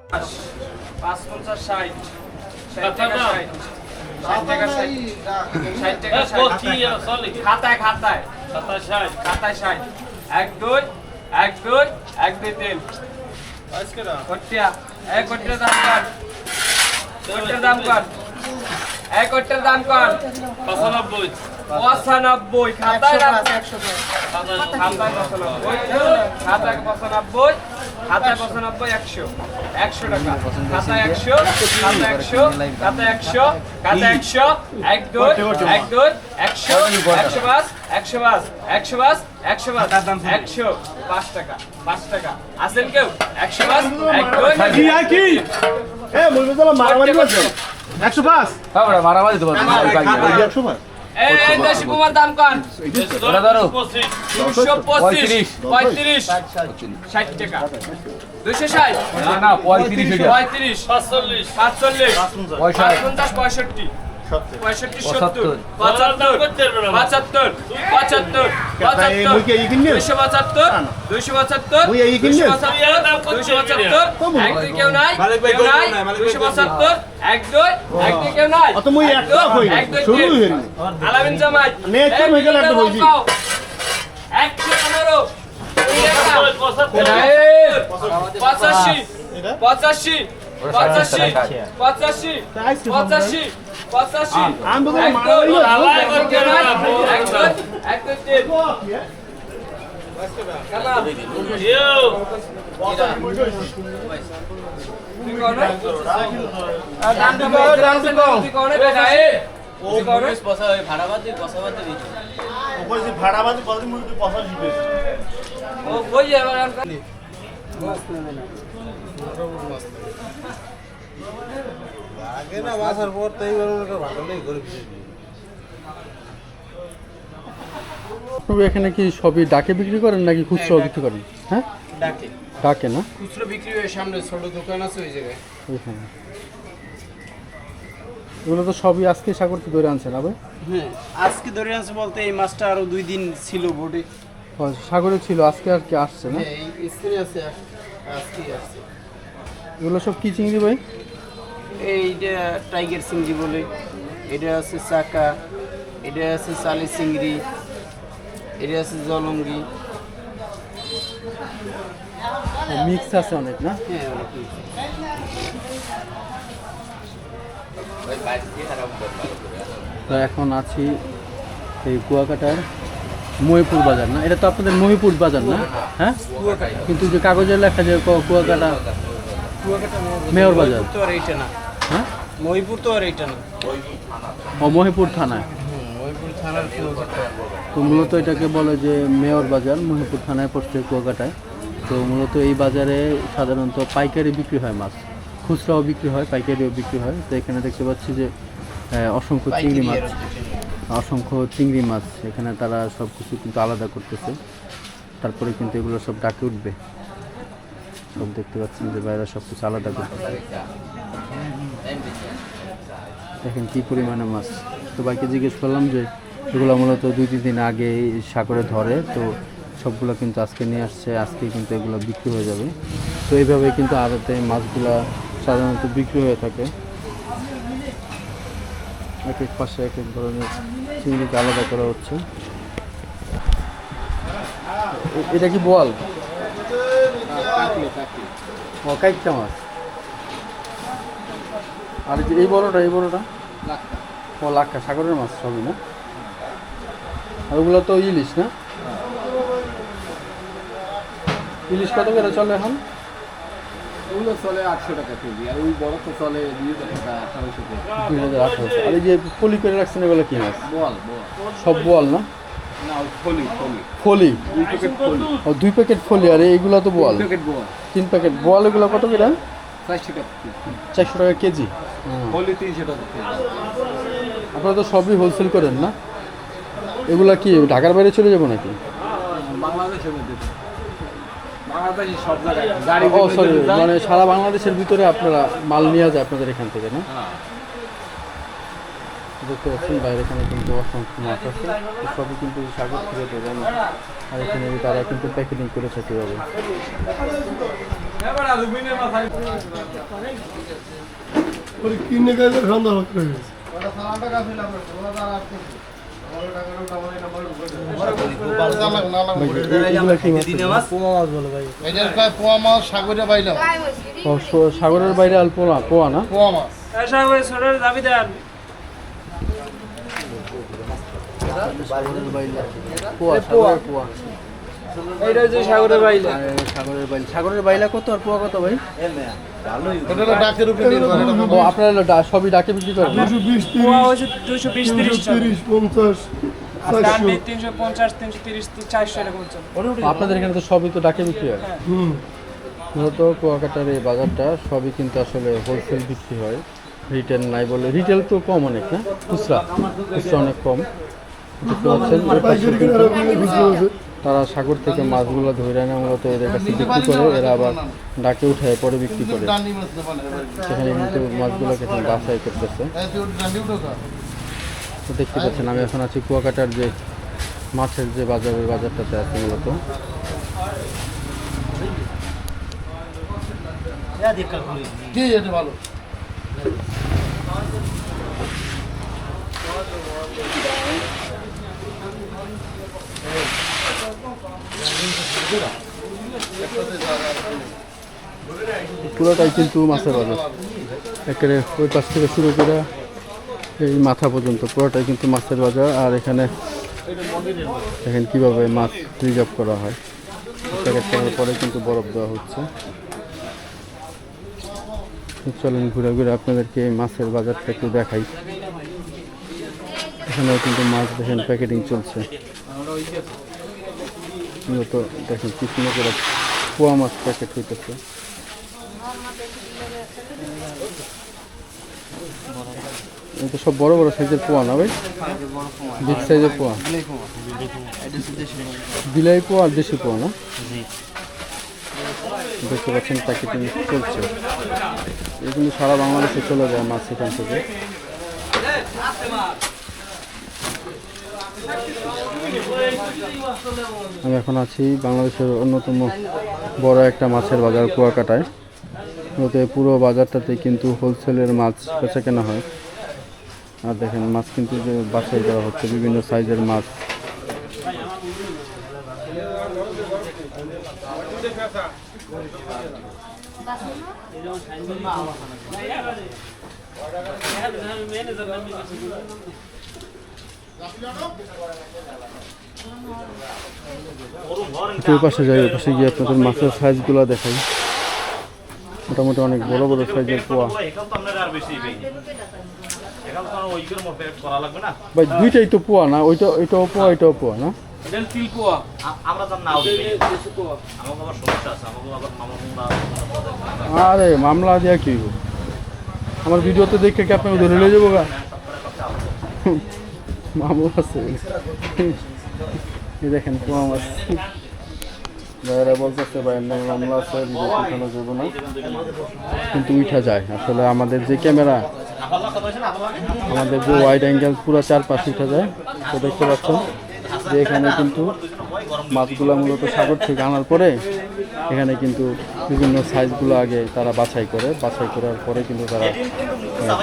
550 60 টাকা 60 টাকা 60 টাকা 60 খাতায় খাতায় 60 খাতায় 60 1 2 1 2 1 2 3 আজকেরা কটিয়া এক কটির দাম কর কটির দাম কর এক কটির দাম কর 95 95 খাতায় 100 খাতায় 95 খাতায় 95 খাতায় 95 100 100 টাকা খাতায় 100 খাতায় 100 খাতায় 100 খাতায় 100 1 2 1 2 100 100 100 100 100 5 টাকা 5 টাকা আছেন কেউ 100 1 2 কি আর কি এ বলবে তো মারামারি করছো 105 হ্যাঁ বড় মারামারি তো বলছো 105 এই দেশি কুমার দাম কোন ওটা ধরো 225 35 60 টাকা 260 না না 35 এটা 35 45 45 50 65 65 70 75 75 75 275 কেউ নাই কেউ নাই 275 এক দুই কেউ নাই অত মই একটা কই শুরু হইল আলামিন জামাই নে একটা হয়ে গেল একটা বইজি 115 85 85 আমি বলবো মারামারি ভাড়াবাজি কত মুরগি পয়সা দিবে ও কই যাবে আগে না বাসার পর তো এইবার ভালো নেই করে তবে এখানে কি সবই ডাকে বিক্রি করেন নাকি খুচরো বিক্রি করেন? হ্যাঁ ডাকে ডাকে না খুচরো বিক্রি হয় সামনে ছোট দোকান আছে ওই জায়গায় ওইখানে এগুলো তো সবই আজকে সাগর থেকে ধরে আনছেন আবার? হ্যাঁ আজকে ধরে আনছে বলতে এই মাছটা আরো 2 দিন ছিল বোটে। সাগরে ছিল আজকে আর কি আসছে না? হ্যাঁ এই স্ক্রিনে আছে আজকে আসছে। এগুলো সব কি চিংড়ি ভাই? এইটা টাইগার চিংড়ি বলে, এটা আছে চাকা, এটা আছে চালি চিংড়ি, এটা আছে জলঙ্গি। মিক্স আছে অনেক না? হ্যাঁ অনেক কিছু। তো এখন আছি এই কুয়াকাটার মহিপুর বাজার না? এটা তো আপনাদের মহিপুর বাজার না? হ্যাঁ কিন্তু যে কাগজে লেখা যে কুয়াকাটা মেয়র বাজার তো আর এইটা না। হ্যাঁ মহিপুর তো আর এইটা না। ও মহিপুর থানায়। মহিপুর থানার তো মূলত এটাকে বলে যে মেয়র বাজার, মহিপুর থানায় পড়ছে কুয়াকাটায়। তো মূলত এই বাজারে সাধারণত পাইকারি বিক্রি হয় মাছ, খুচরাও বিক্রি হয়, পাইকারিও বিক্রি হয়। তো এখানে দেখতে পাচ্ছি যে অসংখ্য চিংড়ি মাছ, অসংখ্য চিংড়ি মাছ এখানে তারা সব কিছু কিন্তু আলাদা করতেছে, তারপরে কিন্তু এগুলো সব ডাকে উঠবে। সব দেখতে পাচ্ছেন যে বাইরে সব কিছু আলাদা করতেছে। দেখেন কী পরিমাণে মাছ। তো বাইকে জিজ্ঞেস করলাম যে এগুলো মূলত 2-3 দিন আগে সাগরে ধরে, তো সবগুলো কিন্তু আজকে নিয়ে আসছে, আজকে কিন্তু এগুলো বিক্রি হয়ে যাবে। তো এইভাবে কিন্তু আড়তে মাছগুলো সাধারণত বিক্রি হয়ে থাকে। এক এক পাশে এক এক ধরনের চিংড়িকে আলাদা করা হচ্ছে। এটা কি বোয়াল? ও কাইটটা মাছ। আর এই বড়টা ও লাক্কা, সাগরের মাছ সবই না? আর ওগুলো তো ইলিশ না? ইলিশ কত করে চলে এখন? ওগুলো চলে 800 টাকা কেজি, আর ওই বড় তো চলে 2000 টাকা 1800 টাকা। 2018। আর এই যে ফলি করে রাখছেন এগুলো কি মাছ? বল সব বোয়াল না? না ফলি ফলি 2 প্যাকেট ফলি, ও 2 প্যাকেট ফলি। আর এইগুলো তো বোয়াল 2 প্যাকেট বল 3 প্যাকেট বোয়াল। এগুলো কত করে? 400 টাকা 400 টাকা কেজি। ফলি 300 টাকা কেজি। আপনারা তো সবই হোলসেল করেন না? এগুলা কি ঢাকার বাইরে চলে যাবো নাকি? বাংলাদেশের মধ্যে বাংলাদেশি সব জায়গায় গাড়ি ও সরি, মানে সারা বাংলাদেশের ভিতরে আপনারা মাল নিয়ে যায় আপনাদের এখান থেকে না? দেখতে পাচ্ছেন বাইরে এখানে কিন্তু অসংখ্য মাছ আছে, সবই কিন্তু সাগর থেকে দেবেন। আর এখানে তারা কিন্তু প্যাকেটিং করে থাকে। কিনে গেলে সন্ধ্যা হচ্ছে সাগরের বাইরে আর পোয়া না এটা হচ্ছে সাগরের বাইলা। সাগরের বাইলা কত আর পোয়া কত ভাই? ডাকের উপরে নির্ভর ও আপনারা সবই ডাকে বিক্রি করেন না? 220-30-50-60 আপনাদের এখানে তো সবই তো ডাকে বিক্রি হয়। মূলত কুয়াকাটার এই বাজারটা সবই কিন্তু আসলে হোলসেল বিক্রি হয়, রিটেল নাই বলে। রিটেল তো কম অনেক না, খুচরা অনেক কম। দেখতে পাচ্ছেন এর পাশে কিন্তু তারা সাগর থেকে মাছগুলো ধরে নেয়, মূলত এদের কাছে বিক্রি করে, এরা আবার ডাকে উঠায় পরে বিক্রি করে। সেখানে কিন্তু মাছগুলোকে এখন বাছাই করতেছে। তো দেখতে পাচ্ছেন আমি এখন আছি কুয়াকাটার যে মাছের যে বাজার, ওই বাজারটাতে আছে মূলত। ভালো পুরোটাই কিন্তু মাছের বাজার, একেবারে ওই পাশ থেকে শুরু করে এই মাথা পর্যন্ত পুরোটাই কিন্তু মাছের বাজার। আর এখানে দেখেন কীভাবে মাছ রিজার্ভ করা হয়, প্যাকেট করার পরে কিন্তু বরফ দেওয়া হচ্ছে। চলেন ঘুরে ঘুরে আপনাদেরকে এই মাছের বাজারটা একটু দেখাই। এখানেও কিন্তু মাছ দেখেন প্যাকেটিং চলছে। মূলত দেখেন কি সুন্দর করে পোয়া মাছ প্যাকেট হইতেছে। এটা সব বড় বড় সাইজের পোয়া না ভাই? বিগ সাইজের পোয়া, বিলাই পোয়া আর দেশি পোয়া না? দেখতে পাচ্ছেন প্যাকেটিং চলছে। এই কিন্তু সারা বাংলাদেশে চলে যায় মাছ এখান থেকে। আমি এখন আছি বাংলাদেশের অন্যতম বড় একটা মাছের বাজার কুয়াকাটায়। মূলত পুরো বাজারটাতে কিন্তু হোলসেলের মাছ বেচা কেনা হয়। আর দেখেন মাছ কিন্তু যে বাছাই করা হচ্ছে, বিভিন্ন সাইজের মাছ। ওই পাশে যাই, ওই পাশে গিয়ে আপনাদের মাছের সাইজগুলো দেখাই। মোটামুটি অনেক বড় বড় সাইজের পোয়া ভাই। দুইটাই তো পোয়া না? ওইটাও পোয়া, এটাও পোয়া না? আরে মামলা দেওয়া কি আমার ভিডিওতে দেখে কি আপনাকে ধরে নিয়ে যাবো গা? মামলা আছে। দেখেন পোয়া মাছ ভাইয়েরা বলতেছে ভাইয়ের নাম মামলা আছে, ভিডিও উঠানো যাবো না, কিন্তু উঠা যায়। আসলে আমাদের যে ক্যামেরা, আমাদের যে ওয়াইড অ্যাঙ্গেল পুরো চারপাশে উঠা যায়। তো দেখতে পাচ্ছেন যে এখানে কিন্তু মাছগুলো মূলত সাগর থেকে আনার পরে এখানে কিন্তু বিভিন্ন সাইজগুলো আগে তারা বাছাই করার পরে কিন্তু তারা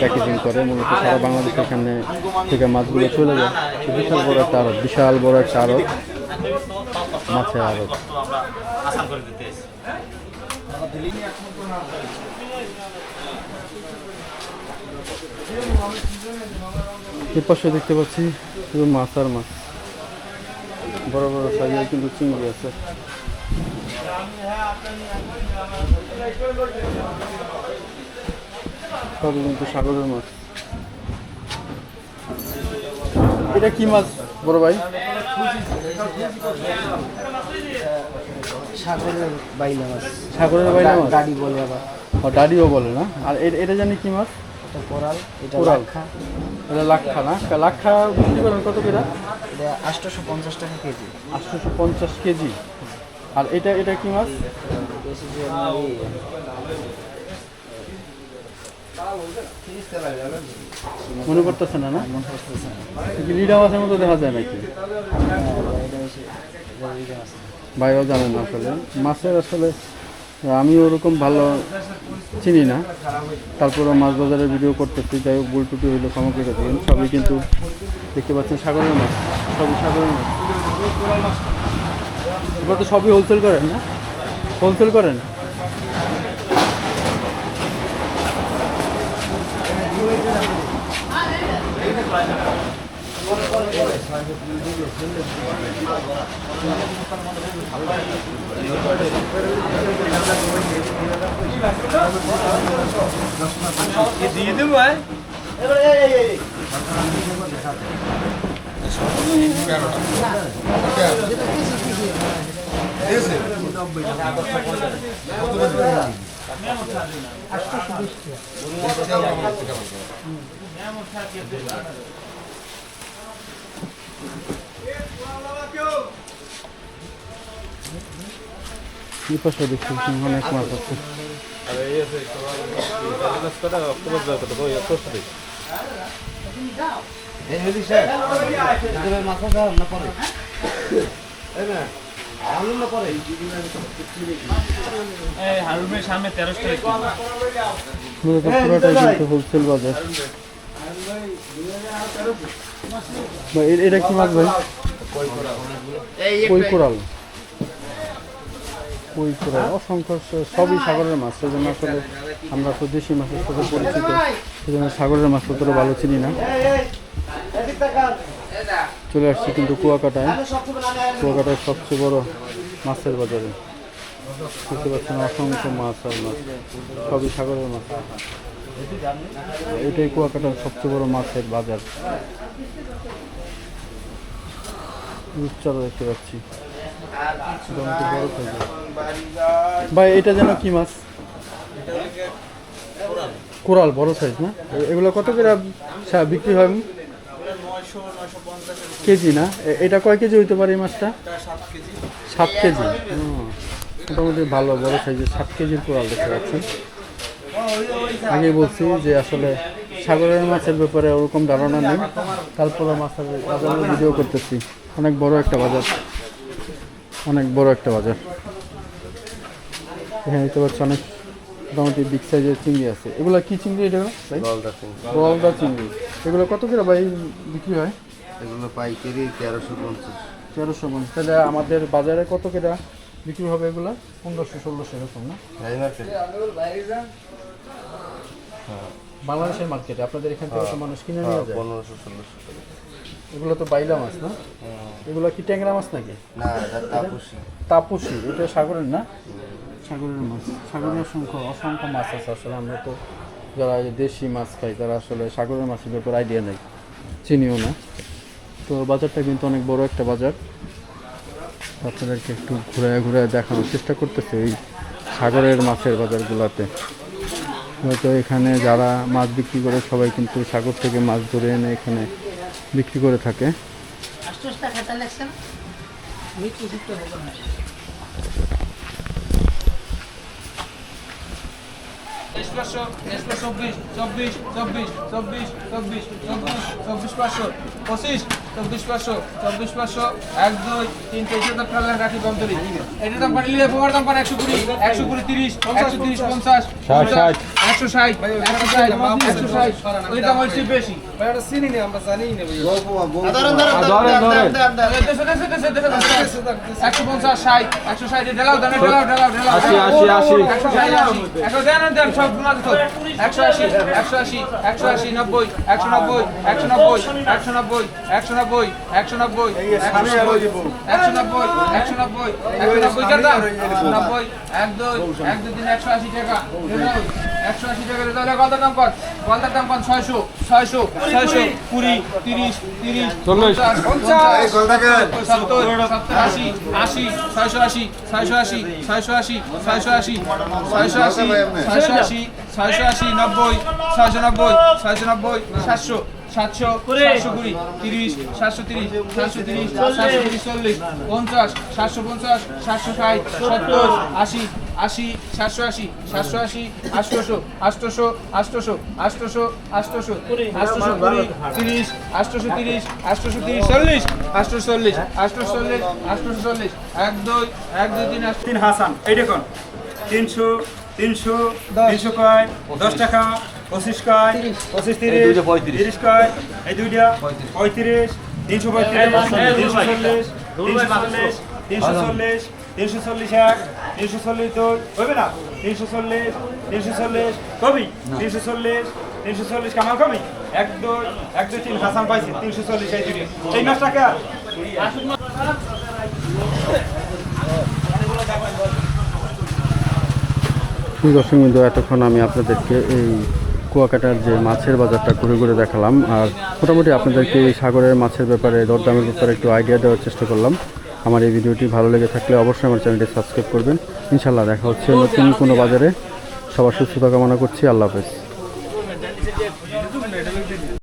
প্যাকেজিং করে। মূলত সারা বাংলাদেশ এখানে থেকে মাছগুলো চলে যায়। বিশাল বড় একটা আড়ত, বিশাল বড় একটা আড়ত, মাছের আড়ত। এর পাশে দেখতে পাচ্ছি শুধু মাছ আর মাছ, বড় বড় সাইজের কিন্তু চিংড়ি আছে। সবই কিন্তু সাগরের মাছ। এটা কি মাছ বড় ভাই? সাগরের বাইলা মাছ, সাগরের বাইলা মাছ, ডাডি বলে আবার। ডাডিও বলে না? আর এটা জানি কি মাছ? এটা কোরাল, এটা কোরাল। লাক্ষা। এটা লাক্ষা না? লাক্ষা বিক্রি করেন কত করে? এটা 850 টাকা কেজি। 850 কেজি। আর এটা কি মাছ? মনে করতেছে না? না লিডা মাছের মতো দেখা যায় নাকি? ভাইও জানেন না আসলে মাছের আসলে আমি ওরকম ভালো চিনি না, তারপরে মাছ বাজারের ভিডিও করতেছি, যাই হোক ভুল টুটি হইলে ক্ষমা করে দেবেন। সবই কিন্তু দেখতে পাচ্ছেন সাগরের মাছ, সবই সাগরের মাছ। এবার তো সবই হোলসেল করেন না? হোলসেল করেন? দিয়ে দেবো এই পাশে দেখছি অনেক মাছ আছে। হারুমের সামনে 1300 মূলত পুরোটাই কিন্তু হোলসেল বাজার। ভাই এটা কি মাছ ভাই? কই কোরাল। কই কোরাল অসংখ্য, সবই সাগরের মাছ। সেজন্য আসলে আমরা তো দেশি মাছের সাথে পরিচিত, সেজন্য সাগরের মাছ ততটা ভালো চিনি না। চলে আসছি কিন্তু কুয়াকাটায়, কুয়াকাটায় সবচেয়ে বড় মাছের বাজারে। দেখতে পাচ্ছেন অসংখ্য মাছ আর মাছ, সবই সাগরের মাছ। এটাই কুয়াকাটার সবচেয়ে বড় মাছের বাজার। রূপচাঁদা দেখতে পাচ্ছি, মোটামুটি বড় সাইজের। ভাই এটা যেন কি মাছ? কোরাল, বড় সাইজ না? এগুলো কত করে বিক্রি হয় কেজি না? এটা কয় কেজি হইতে পারে এই মাছটা? 7 কেজি। মোটামুটি ভালো বড় সাইজের 7 কেজির কোরাল দেখতে পাচ্ছেন। আগে বলছি যে আসলে সাগরের মাছের ব্যাপারে ওরকম ধারণা নেই, তারপরে মাছের বাজারের ভিডিও করতেছি। অনেক বড় একটা বাজার, অনেক বড় একটা বাজার। এখানে দেখতে পাচ্ছি অনেক মোটামুটি বিগ সাইজের চিংড়ি আছে। এগুলো কি চিংড়ি? এটা গলদা চিংড়ি। এগুলো কত করে ভাই বিক্রি হয়? এগুলো পাইকারি 1350। 1350। তাহলে আমাদের বাজারে কত করে বিক্রি হবে এগুলো? 1500-1600 এরকম না? বাংলাদেশের মার্কেটে আপনাদের এখান থেকে তো মানুষ কিনে নিয়ে যায় 1500-1600 টাকা। এগুলো তো বাইলা মাছ না? এগুলো কি ট্যাংরা মাছ নাকি? না, এটা তাপসী। তাপসী। এটা সাগরের না? সাগরের মাছ। সাগরের অসংখ্য মাছ আছে। আসলে আমরা তো যারা দেশি মাছ খাই তারা আসলে সাগরের মাছের ব্যাপারে আইডিয়া নেই, চিনিও না। তো বাজারটা কিন্তু অনেক বড় একটা বাজার। আপনাদেরকে একটু ঘুরে দেখানোর চেষ্টা করতেছে এই সাগরের মাছের বাজারগুলোতে। হয়তো এখানে যারা মাছ বিক্রি করে সবাই কিন্তু সাগর থেকে মাছ ধরে এনে এখানে বিক্রি করে থাকে। হাসান এই দেখুন 300 300 300 কয় 10 টাকা 25 কয় 25 30 30 কয় এই দুইটা 35 335 340 340 340 এক 340 দুই হবে না 340 340 কবি 340 340 কামাল কবি 1 2 1 2 3 হাসান পাইছি 340 এই দুইটা এই মাছ টাকা দর্শক বিন্দু, এতক্ষণ আমি আপনাদেরকে এই কুয়াকাটার যে মাছের বাজারটা ঘুরে ঘুরে দেখালাম, আর মোটামুটি আপনাদেরকে এই সাগরের মাছের ব্যাপারে দরদামের ব্যাপারে একটু আইডিয়া দেওয়ার চেষ্টা করলাম। আমার এই ভিডিওটি ভালো লেগে থাকলে অবশ্যই আমার চ্যানেলটি সাবস্ক্রাইব করবেন। ইনশাল্লাহ দেখা হচ্ছে নতুন কোনো বাজারে। সবার সুস্থতা কামনা করছি। আল্লাহ হাফেজ।